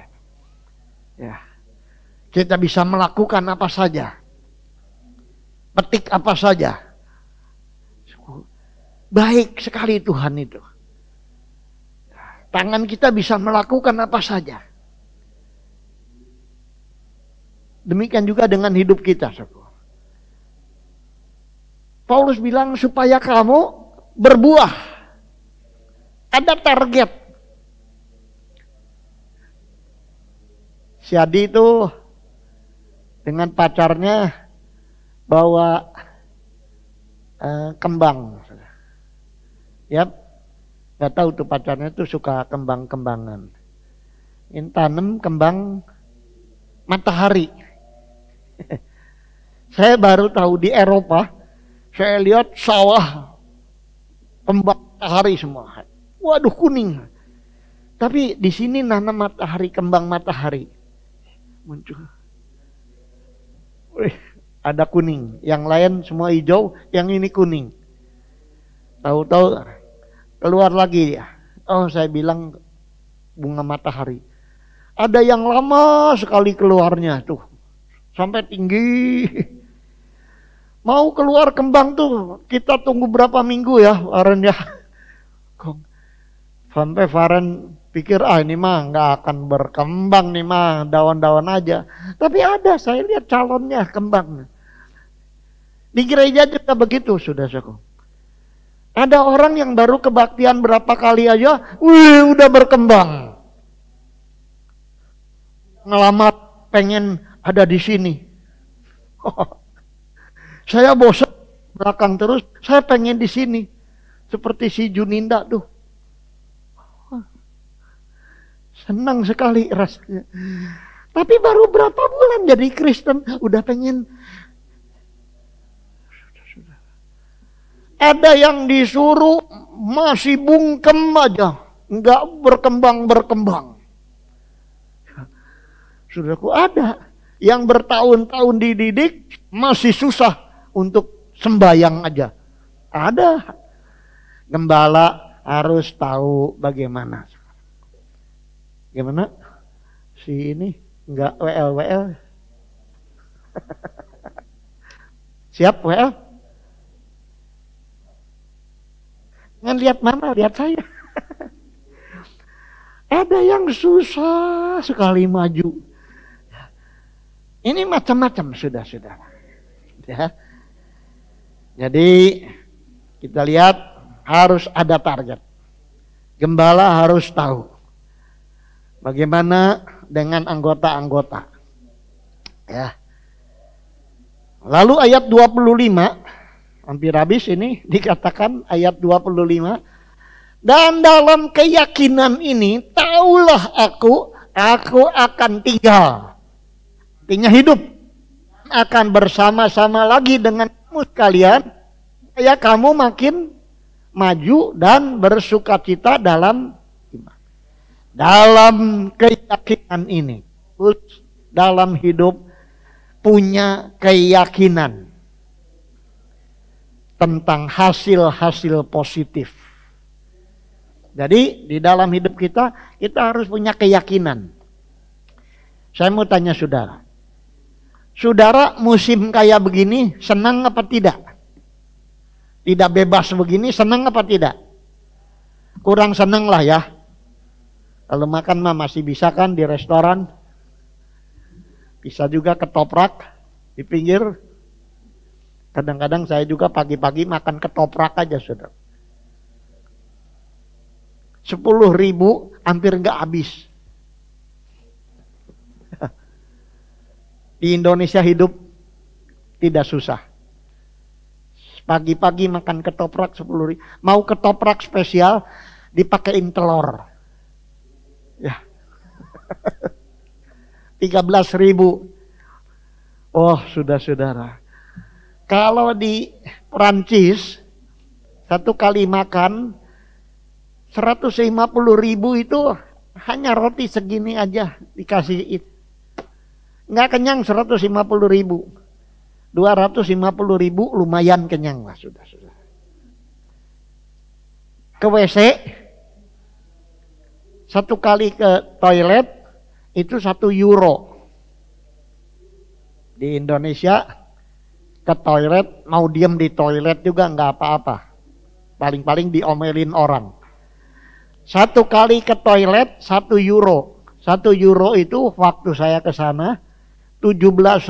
Ya. Kita bisa melakukan apa saja. Petik apa saja. Baik sekali Tuhan itu. Tangan kita bisa melakukan apa saja. Demikian juga dengan hidup kita. Paulus bilang supaya kamu berbuah. Ada target. Si Adi itu dengan pacarnya bawa kembang. Yap, nggak tahu tuh pacarnya tuh suka kembang-kembangan. Ini tanam kembang matahari. Saya baru tahu di Eropa, saya lihat sawah kembang matahari semua. Waduh kuning. Tapi di sini nanam matahari, kembang matahari. Muncul. Wih, ada kuning. Yang lain semua hijau, yang ini kuning. Tahu-tahu keluar lagi dia. Oh, saya bilang bunga matahari. Ada yang lama sekali keluarnya tuh. Sampai tinggi. Mau keluar kembang tuh kita tunggu berapa minggu ya Faren ya. Sampai Faren pikir ini mah nggak akan berkembang nih mah, daun-daun aja. Tapi ada, saya lihat calonnya kembang. Di gereja juga begitu, saudaraku. Ada orang yang baru kebaktian berapa kali aja, wih udah berkembang. Ngelamat pengen ada di sini. Saya bosan belakang terus, saya pengen di sini. Seperti si Juninda tuh. Senang sekali rasanya. Tapi baru berapa bulan jadi Kristen, udah pengen. Ada yang disuruh masih bungkem aja, nggak berkembang. Saudaraku, ada yang bertahun-tahun dididik masih susah untuk sembayang aja. Ada. Gembala harus tahu bagaimana. Gimana? Si ini enggak WL. Siap WL? Jangan lihat mana, lihat saya. Ada yang susah sekali maju. Ini macam-macam sudah. Ya. Jadi kita lihat harus ada target. Gembala harus tahu bagaimana dengan anggota-anggota. Ya. Lalu ayat 25, hampir habis ini, dikatakan ayat 25. Dan dalam keyakinan ini, taulah aku akan tinggal. Artinya hidup. Akan bersama-sama lagi dengan kamu sekalian. Ya kamu makin maju dan bersukacita dalam iman. Dalam keyakinan ini. Dalam hidup punya keyakinan tentang hasil-hasil positif. Jadi di dalam hidup kita harus punya keyakinan. Saya mau tanya saudara. Saudara musim kayak begini senang apa tidak? Tidak bebas begini senang apa tidak? Kurang senang lah ya. Kalau makan mah masih bisa kan di restoran. Bisa juga ketoprak di pinggir. Kadang-kadang saya juga pagi-pagi makan ketoprak aja saudara. 10.000 hampir nggak habis. Di Indonesia hidup tidak susah. Pagi-pagi makan ketoprak 10.000. Mau ketoprak spesial dipakein telur. Ya. 13.000. Oh, sudah saudara. Kalau di Perancis satu kali makan 150.000 itu hanya roti segini aja dikasih itu. Nggak kenyang 150.000. 250.000 lumayan kenyang lah sudah. Ke WC satu kali ke toilet itu 1 euro. Di Indonesia ke toilet mau diem di toilet juga nggak apa-apa. Paling-paling diomelin orang. Satu kali ke toilet 1 euro. 1 euro itu waktu saya ke sana 17.500.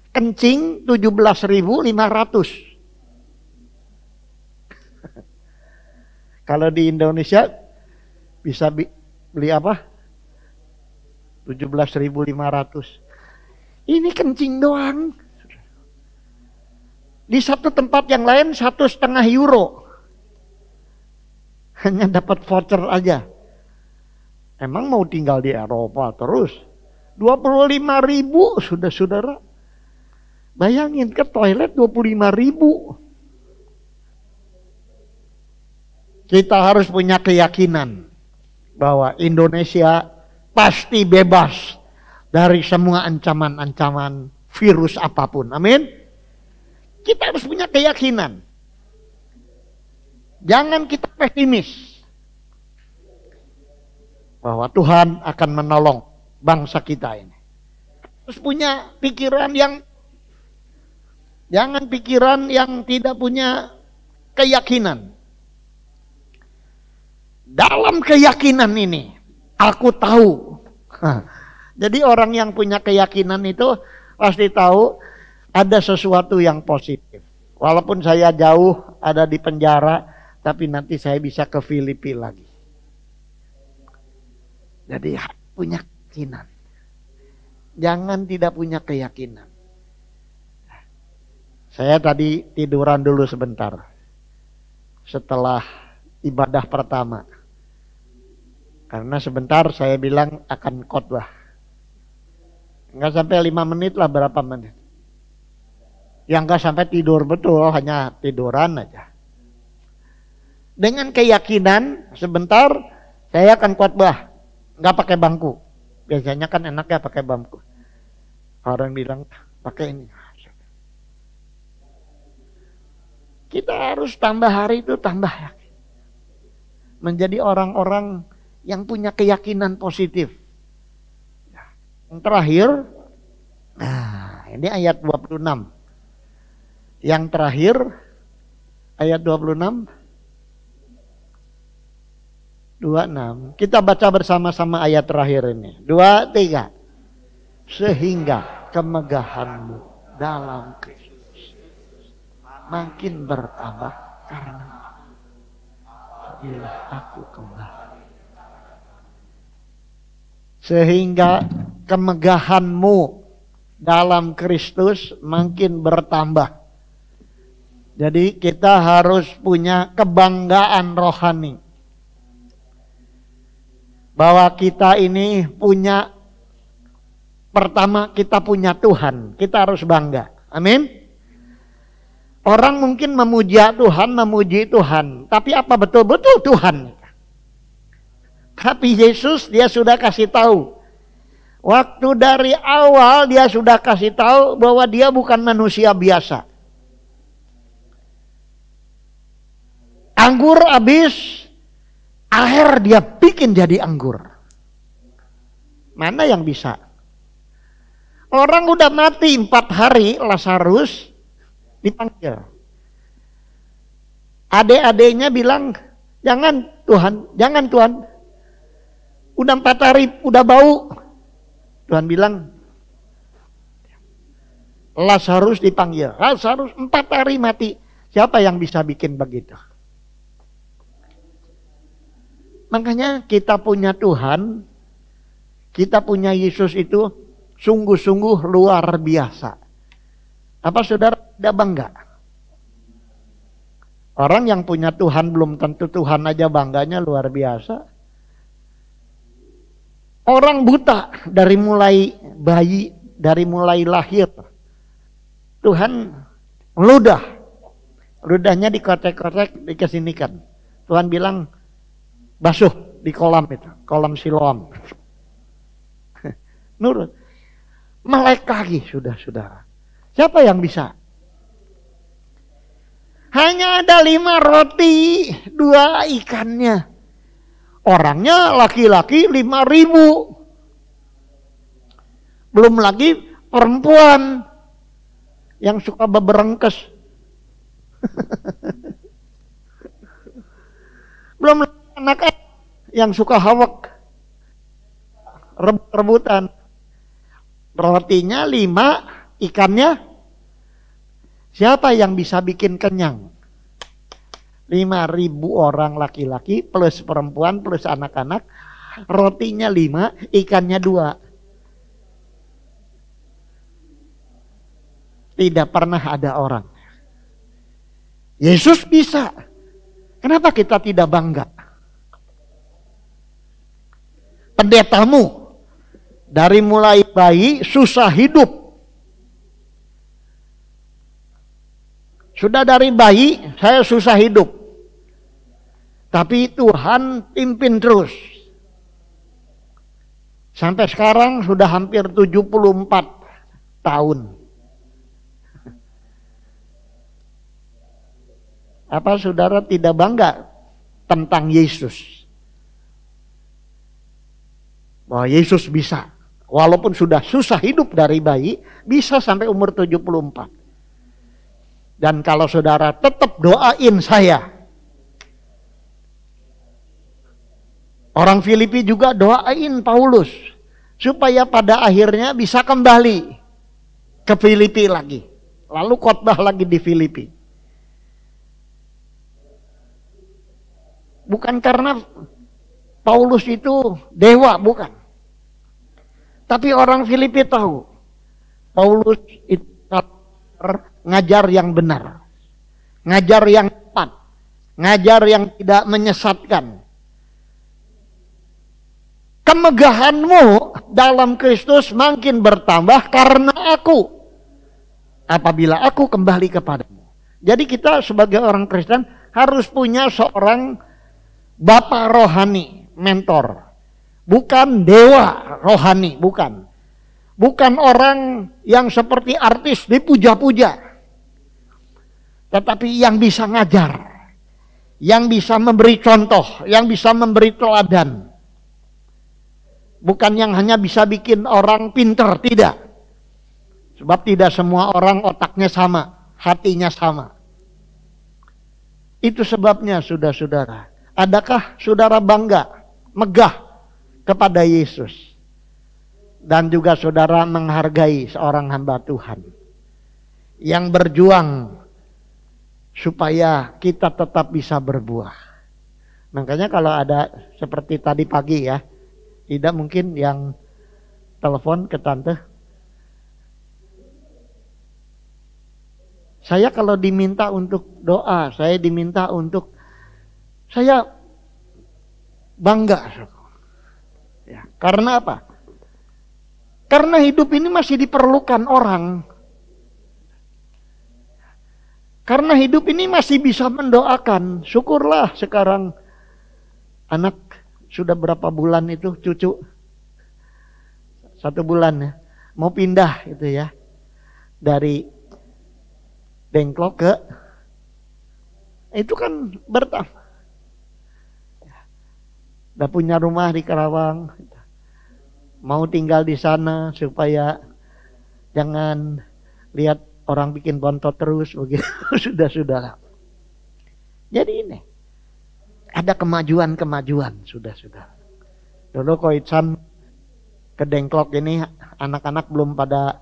Kencing 17.500. Kalau di Indonesia bisa beli apa? 17.500. Ini kencing doang. Di satu tempat yang lain 1,5 euro. Hanya dapat voucher aja. Emang mau tinggal di Eropa terus? 25.000 sudah saudara. Bayangin ke toilet 25.000. Kita harus punya keyakinan bahwa Indonesia pasti bebas dari semua ancaman-ancaman virus apapun. Amin. Kita harus punya keyakinan. Jangan kita pesimis bahwa Tuhan akan menolong bangsa kita ini. Harus punya pikiran yang, jangan pikiran yang tidak punya keyakinan. Dalam keyakinan ini, aku tahu. Jadi orang yang punya keyakinan itu pasti tahu ada sesuatu yang positif. Walaupun saya jauh ada di penjara, tapi nanti saya bisa ke Filipina lagi. Jadi punya keyakinan. Jangan tidak punya keyakinan. Saya tadi tiduran dulu sebentar. Setelah ibadah pertama. Karena sebentar saya bilang akan khotbah. Enggak sampai 5 menit lah, berapa menit. Yang enggak sampai tidur betul, hanya tiduran aja. Dengan keyakinan sebentar saya akan khotbah. Enggak pakai bangku. Biasanya kan enaknya pakai bangku. Orang bilang pakai ini. Kita harus tambah hari itu tambah yakin. Menjadi orang-orang yang punya keyakinan positif. Yang terakhir, nah ini ayat 26. Yang terakhir, ayat 26. 26. Kita baca bersama-sama ayat terakhir ini. 2, 3. Sehingga kemegahanmu dalam Kristus makin bertambah karena bila aku kembali. Sehingga kemegahanmu dalam Kristus makin bertambah. Jadi kita harus punya kebanggaan rohani. Bahwa kita ini punya, pertama kita punya Tuhan. Kita harus bangga. Amin. Orang mungkin memuja Tuhan, memuji Tuhan. Tapi apa betul-betul Tuhan? Tapi Yesus dia sudah kasih tahu. Waktu dari awal dia sudah kasih tahu bahwa dia bukan manusia biasa. Anggur habis, air dia bikin jadi anggur. Mana yang bisa? Orang udah mati 4 hari, Lazarus dipanggil. Adik-adiknya bilang, jangan Tuhan. Udah 4 hari, udah bau. Tuhan bilang, Lazarus dipanggil. Lazarus 4 hari mati. Siapa yang bisa bikin begitu? Makanya kita punya Tuhan, kita punya Yesus itu sungguh-sungguh luar biasa. Apa saudara tidak bangga? Orang yang punya Tuhan belum tentu Tuhan aja bangganya luar biasa. Orang buta dari mulai bayi, dari mulai lahir. Tuhan ludahnya dikotek-kotek, dikesinikan. Tuhan bilang, basuh di kolam itu, kolam Siloam. Nurut. Melek lagi sudah saudara. Siapa yang bisa? Hanya ada 5 roti, 2 ikannya. Orangnya laki-laki 5.000. Belum lagi perempuan yang suka beberengkes. Belum lagi anak-anak yang suka hawak, rebut-rebutan. Rotinya 5, ikannya siapa yang bisa bikin kenyang? 5.000 orang laki-laki plus perempuan plus anak-anak. Rotinya 5, ikannya 2. Tidak pernah ada orang. Yesus bisa. Kenapa kita tidak bangga? Pendetamu dari mulai bayi susah hidup. Sudah dari bayi saya susah hidup. Tapi Tuhan pimpin terus. Sampai sekarang sudah hampir 74 tahun. Apa saudara tidak bangga tentang Yesus? Bahwa Yesus bisa. Walaupun sudah susah hidup dari bayi, bisa sampai umur 74. Dan kalau saudara tetap doain saya. Orang Filipi juga doain Paulus. Supaya pada akhirnya bisa kembali ke Filipi lagi. Lalu khotbah lagi di Filipi. Bukan karena Paulus itu dewa, bukan. Tapi orang Filipi tahu, Paulus itu ngajar yang benar, ngajar yang tepat, ngajar yang tidak menyesatkan. Kemegahanmu dalam Kristus makin bertambah karena aku, apabila aku kembali kepadamu. Jadi kita sebagai orang Kristen harus punya seorang bapak rohani, mentor. Bukan dewa rohani, bukan. Bukan orang yang seperti artis dipuja-puja. Tetapi yang bisa ngajar. Yang bisa memberi contoh, yang bisa memberi teladan. Bukan yang hanya bisa bikin orang pinter, tidak. Sebab tidak semua orang otaknya sama, hatinya sama. Itu sebabnya saudara-saudara. Adakah saudara bangga, megah kepada Yesus? Dan juga saudara menghargai seorang hamba Tuhan yang berjuang supaya kita tetap bisa berbuah. Makanya kalau ada seperti tadi pagi ya, tidak mungkin yang telepon ke tante. Saya kalau diminta untuk doa, saya diminta untuk, saya bangga. Ya, karena apa? Karena hidup ini masih diperlukan orang. Karena hidup ini masih bisa mendoakan. Syukurlah sekarang anak sudah berapa bulan itu, cucu 1 bulan ya, mau pindah itu ya, dari Dengklok ke, itu kan bertambah. Udah punya rumah di Karawang, mau tinggal di sana supaya jangan lihat orang bikin bontot terus begitu. Sudah. Jadi ini ada kemajuan sudah. Dulu Koitsan ke Dengklok ini anak-anak belum pada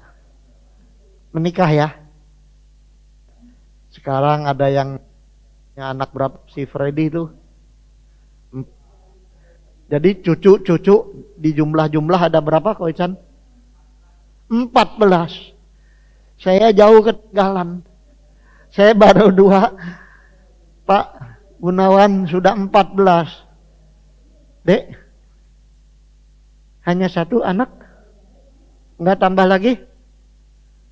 menikah ya. Sekarang ada yang anak berapa si Freddy itu. Jadi cucu di jumlah ada berapa Koitsan? 14. Saya jauh ketinggalan. Saya baru 2. Pak Gunawan sudah 14. Dek, hanya 1 anak? Enggak tambah lagi?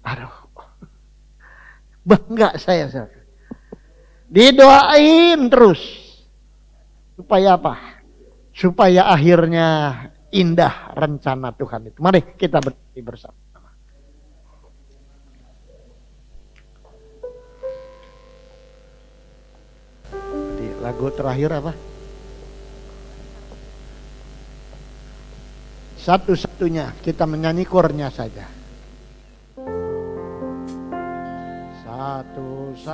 Aduh, bangga saya. Didoain terus. Supaya apa? Supaya akhirnya indah rencana Tuhan itu. Mari kita berdiri bersama. Jadi lagu terakhir apa? Satu-satunya kita menyanyi kornya saja. Satu-satunya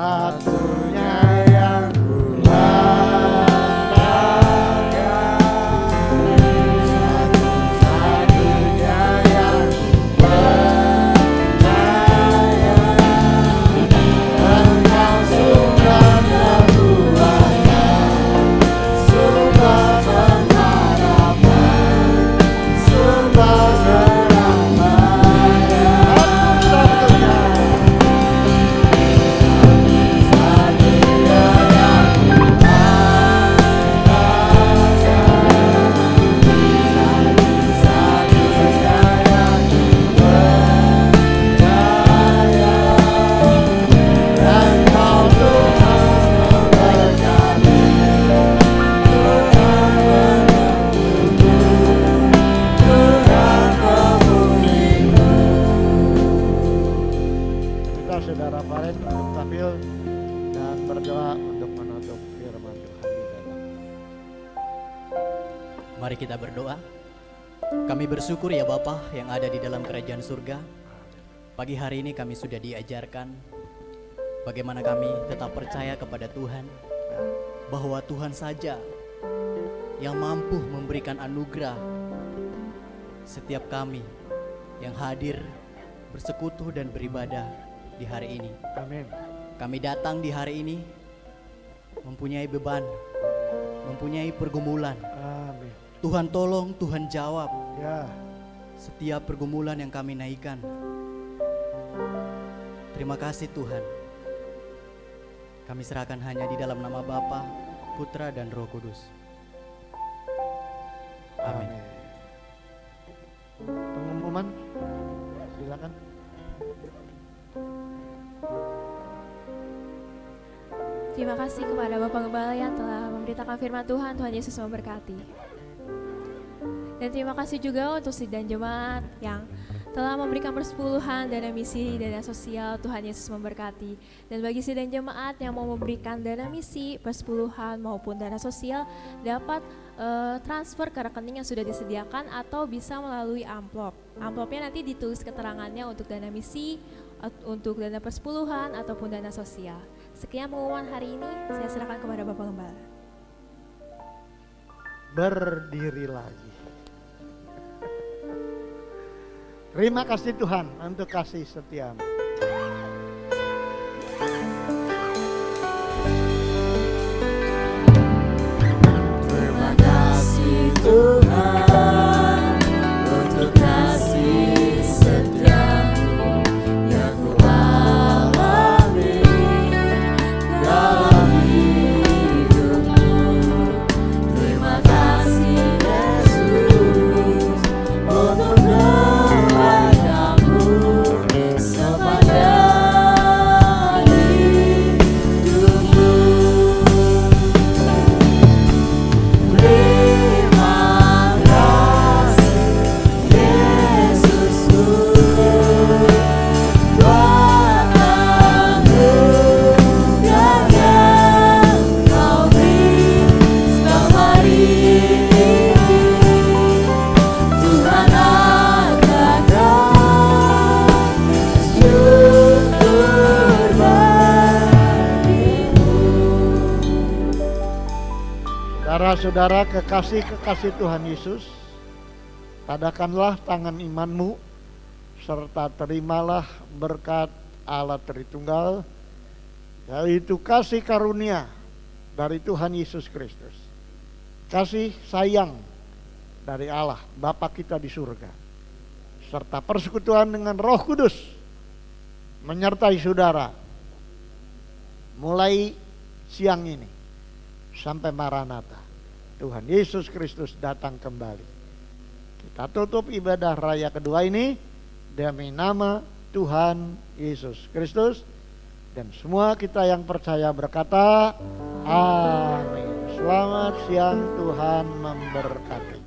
yang ku Mari kita berdoa. Kami bersyukur ya Bapa yang ada di dalam kerajaan surga. Pagi hari ini kami sudah diajarkan bagaimana kami tetap percaya kepada Tuhan, bahwa Tuhan saja yang mampu memberikan anugerah setiap kami yang hadir bersekutu dan beribadah di hari ini. Amin. Kami datang di hari ini mempunyai beban, mempunyai pergumulan. Amin. Tuhan tolong, Tuhan jawab Ya. setiap pergumulan yang kami naikkan. Terima kasih Tuhan. Kami serahkan hanya di dalam nama Bapa, Putra dan Roh Kudus. Amin. Pengumuman, silakan. Terima kasih kepada Bapak Gembala yang telah memberitakan firman Tuhan. Tuhan Yesus memberkati. Dan terima kasih juga untuk sidang jemaat yang telah memberikan persepuluhan, dana misi, dana sosial. Tuhan Yesus memberkati. Dan bagi sidang jemaat yang mau memberikan dana misi, persepuluhan maupun dana sosial, dapat transfer ke rekening yang sudah disediakan atau bisa melalui amplop. Amplopnya nanti ditulis keterangannya untuk dana misi, untuk dana persepuluhan ataupun dana sosial. Sekian pengumuman hari ini, saya serahkan kepada Bapak Gembala. Berdiri lagi. Terima kasih Tuhan untuk kasih setiamu. Terima kasih Tuhan untuk kasih setiamu yang ku alami dalam hidupku. Terima kasih Yesus untuk kebaikanmu sepanjang hidupku. Terima kasih Yesusku buat anugerah yang Kau beri setiap hari ini. Tuhan adalah syukur bagimu. Saudara-saudara kekasih-kekasih Tuhan Yesus, tadakanlah tangan imanmu, serta terimalah berkat Allah Tritunggal, yaitu kasih karunia dari Tuhan Yesus Kristus, kasih sayang dari Allah Bapa kita di surga, serta persekutuan dengan Roh Kudus menyertai saudara mulai siang ini sampai Maranatha. Tuhan Yesus Kristus datang kembali. Kita tutup ibadah raya kedua ini demi nama Tuhan Yesus Kristus, dan semua kita yang percaya berkata amin. Selamat siang, Tuhan memberkati.